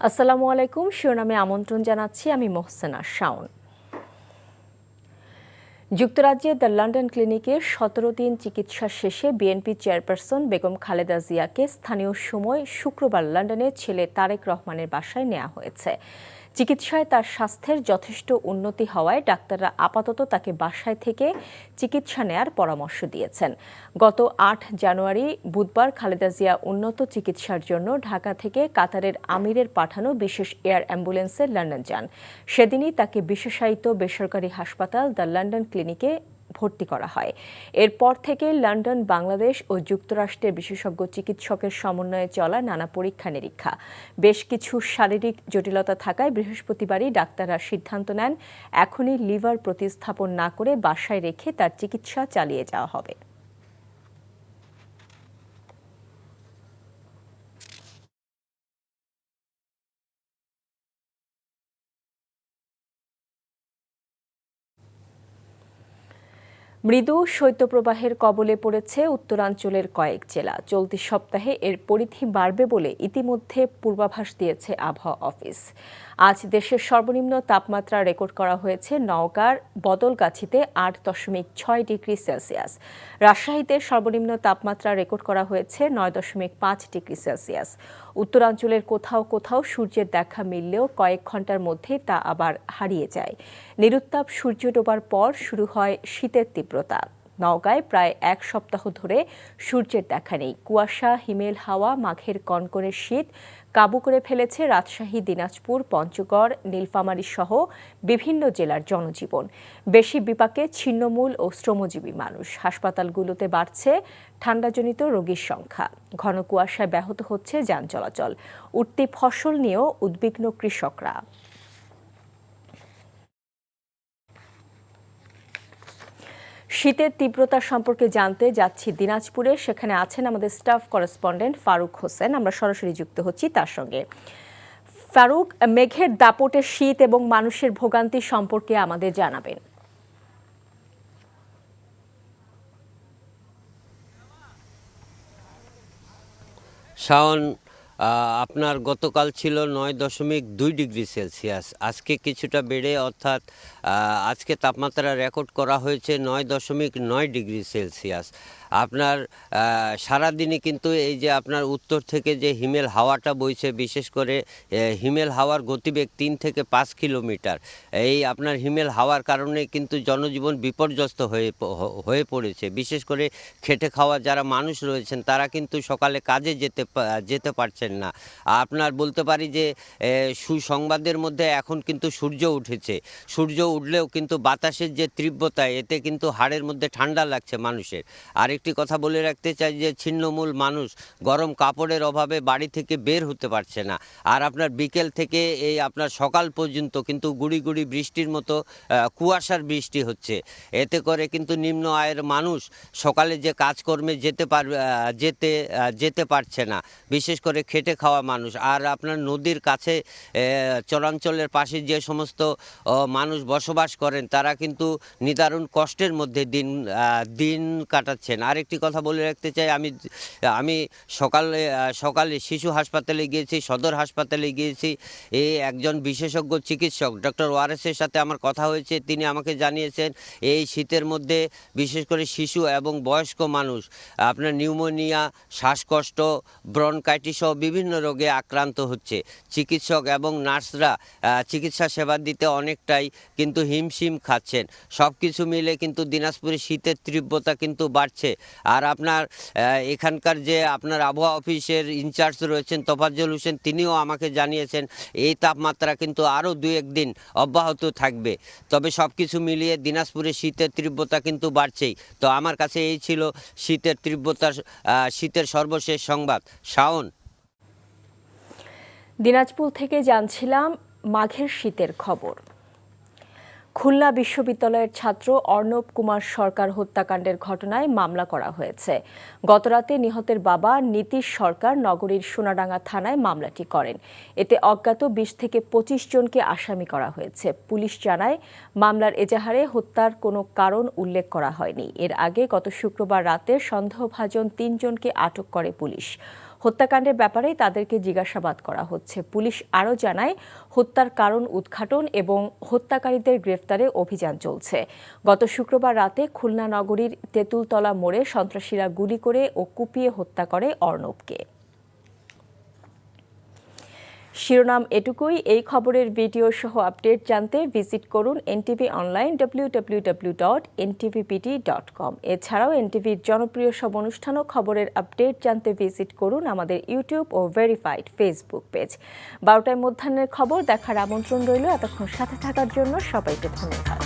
আসসালামু আলাইকুম। শিরোনামে আমন্ত্রণ জানাচ্ছি আমি মোহসেনা শাওন। যুক্তরাজ্যে দ্য লন্ডন ক্লিনিকে ১৭ দিন চিকিৎসা শেষে বিএনপি চেয়ারপারসন বেগম খালেদা জিয়াকে স্থানীয় সময় শুক্রবার লন্ডনে ছেলে তারেক রহমানের বাসায় নেওয়া হয়েছে। চিকিৎসায় তার স্বাস্থ্যের যথেষ্ট উন্নতি হওয়ায় ডাক্তাররা আপাতত তাকে বাসায় থেকে চিকিৎসা নেয়ার পরামর্শ দিয়েছেন। গত ৮ জানুয়ারি বুধবার খালেদা জিয়া উন্নত চিকিৎসার জন্য ঢাকা থেকে কাতারের আমিরের পাঠানো বিশেষ এয়ার অ্যাম্বুলেন্সে লন্ডন যান। সেদিনই তাকে বিশেষায়িত বেসরকারি হাসপাতাল দ্য লন্ডন ক্লিনিকে ভর্তি করা হয়। এরপর থেকে লন্ডন, বাংলাদেশ ও যুক্তরাষ্ট্রের বিশেষজ্ঞ চিকিৎসকের সমন্বয়ে চলা নানা পরীক্ষা নিরীক্ষা। বেশ কিছু শারীরিক জটিলতা থাকায় বৃহস্পতিবারই ডাক্তাররা সিদ্ধান্ত নেন এখনই লিভার প্রতিস্থাপন না করে বাসায় রেখে তার চিকিৎসা চালিয়ে যাওয়া হবে। মৃদু শৈত্যপ্রবাহের কবলে পড়েছে উত্তরাঞ্চলের কয়েক জেলা। চলতি সপ্তাহে এর পরিধি বাড়বে বলে ইতিমধ্যে পূর্বাভাস দিয়েছে আবহাওয়া অফিস। আজ দেশের সর্বনিম্ন তাপমাত্রা রেকর্ড করা হয়েছে নওগাঁর বদলগাছিতে ৮.৬ ডিগ্রি সেলসিয়াস। রাজশাহীতে সর্বনিম্ন তাপমাত্রা রেকর্ড করা হয়েছে ৯.৫ ডিগ্রি সেলসিয়াস। উত্তরাঞ্চলের কোথাও কোথাও সূর্যের দেখা মিললেও কয়েক ঘন্টার মধ্যেই তা আবার হারিয়ে যায়। নিরুত্তাপ সূর্য ডোবার পর শুরু হয় শীতের তীব্রতা। নওগাঁয় প্রায় এক সপ্তাহ ধরে সূর্যের দেখা নেই। কুয়াশা, হিমেল হাওয়া, মাঘের কনকনে শীত কাবু করে ফেলেছে রাজশাহী, দিনাজপুর, পঞ্চগড়, নীলফামারী সহ বিভিন্ন জেলার জনজীবন। বেশি বিপাকে ছিন্নমূল ও শ্রমজীবী মানুষ। হাসপাতালগুলোতে বাড়ছে ঠান্ডাজনিত রোগীর সংখ্যা। ঘন কুয়াশায় ব্যাহত হচ্ছে যান চলাচল। উঠতি ফসল নিয়েও উদ্বিগ্ন কৃষকরা। শীতের তীব্রতা সম্পর্কে জানতে যাচ্ছি দিনাজপুরে। সেখানে আছেন আমাদের স্টাফ করেসপন্ডেন্ট ফারুক হোসেন। আমরা সরাসরি যুক্ত হচ্ছি তার সঙ্গে। ফারুক, মেঘের দাপটে শীত এবং মানুষের ভোগান্তি সম্পর্কে আমাদের জানাবেন। শাওন, আপনার গতকাল ছিল ৯.২ ডিগ্রি সেলসিয়াস। আজকে কিছুটা বেড়ে অর্থাৎ আজকে তাপমাত্রা রেকর্ড করা হয়েছে ৯.৯ ডিগ্রি সেলসিয়াস। আপনার সারাদিনই কিন্তু এই যে আপনার উত্তর থেকে যে হিমেল হাওয়াটা বইছে, বিশেষ করে হিমেল হাওয়ার গতিবেগ ৩ থেকে ৫ কিলোমিটার। এই আপনার হিমেল হাওয়ার কারণে কিন্তু জনজীবন বিপর্যস্ত হয়ে পড়েছে। বিশেষ করে খেটে খাওয়া যারা মানুষ রয়েছেন তারা কিন্তু সকালে কাজে যেতে পারছেন না। আপনার বলতে পারি যে সুসংবাদের মধ্যে এখন কিন্তু সূর্য উঠেছে। সূর্য উঠলেও কিন্তু বাতাসের যে তীব্রতা, এতে কিন্তু হাড়ের মধ্যে ঠান্ডা লাগছে মানুষের। আরেকটি কথা বলে রাখতে চাই যে ছিন্নমূল মানুষ গরম কাপড়ের অভাবে বাড়ি থেকে বের হতে পারছে না। আর আপনার বিকেল থেকে এই আপনার সকাল পর্যন্ত কিন্তু গুড়ি গুড়ি বৃষ্টির মতো কুয়াশার বৃষ্টি হচ্ছে। এতে করে কিন্তু নিম্ন আয়ের মানুষ সকালে যে কাজকর্মে যেতে পারছে না, বিশেষ করে খেটে খাওয়া মানুষ। আর আপনার নদীর কাছে চরাঞ্চলের পাশে যে সমস্ত মানুষ বসবাস করেন তারা কিন্তু নিদারুণ কষ্টের মধ্যে দিন কাটাচ্ছেন। আরেকটি কথা বলে রাখতে চাই, আমি সকালে শিশু হাসপাতালে গিয়েছি, সদর হাসপাতালে গিয়েছি। একজন বিশেষজ্ঞ চিকিৎসক ডক্টর ওয়ারেসের সাথে আমার কথা হয়েছে। তিনি আমাকে জানিয়েছেন এই শীতের মধ্যে বিশেষ করে শিশু এবং বয়স্ক মানুষ আপনার নিউমোনিয়া, শ্বাসকষ্ট, ব্রনকাইটিস সহ বিভিন্ন রোগে আক্রান্ত হচ্ছে। চিকিৎসক এবং নার্সরা চিকিৎসা সেবা দিতে অনেকটাই কিন্তু হিমশিম খাচ্ছেন। সব কিছু মিলে কিন্তু দিনাজপুরে শীতের তীব্রতা কিন্তু বাড়ছে। আর আপনার এখানকার যে আপনার আবহাওয়া অফিসের ইনচার্জ রয়েছেন তোফাজ্জল হোসেন, তিনিও আমাকে জানিয়েছেন এই তাপমাত্রা কিন্তু আরও ২-১ দিন অব্যাহত থাকবে। তবে সব কিছু মিলিয়ে দিনাজপুরে শীতের তীব্রতা কিন্তু বাড়ছেই। তো আমার কাছে এই ছিল শীতের সর্বশেষ সংবাদ। শাওন। দিনাজপুর থেকে জানছিলাম মাঘের শীতের খবর। খুলনা বিশ্ববিদ্যালয়ের ছাত্র অর্ণব কুমার সরকার হত্যাকাণ্ডের ঘটনায় মামলা করা হয়েছে। গতরাতে নিহতের বাবা নীতিশ সরকার নগরীর সোনাডাঙ্গা থানায় মামলাটি করেন। এতে অজ্ঞাত ২০ থেকে ২৫ জনকে আসামি করা হয়েছে। পুলিশ জানায়, মামলার এজাহারে হত্যার কোনো কারণ উল্লেখ করা হয়নি। এর আগে গত শুক্রবার রাতে সন্দেহভাজন ৩ জনকে আটক করে পুলিশ। হত্যাকাণ্ডের ব্যাপারে তাদেরকে জিজ্ঞাসাবাদ করা হচ্ছে। পুলিশ আরও জানায়, হত্যার কারণ উদ্ঘাটন এবং হত্যাকারীদের গ্রেফতারে অভিযান চলছে। গত শুক্রবার রাতে খুলনা নগরীর তেঁতুলতলা মোড়ে সন্ত্রাসীরা গুলি করে ও কুপিয়ে হত্যা করে অর্ণবকে। শিরোনাম এটুকুই। এই খবরের ভিডিও সহ আপডেট জানতে ভিজিট করুন এনটিভি অনলাইন www.ntvpt.com। এছাড়াও এনটিভির জনপ্রিয় সব অনুষ্ঠান ও খবরের আপডেট জানতে ভিজিট করুন আমাদের ইউটিউব ও ভেরিফাইড ফেসবুক পেজ। 12টায় মধ্যাহ্নের খবর দেখার আমন্ত্রণ রইল। এতক্ষণ সাথে থাকার জন্য সবাইকে ধন্যবাদ।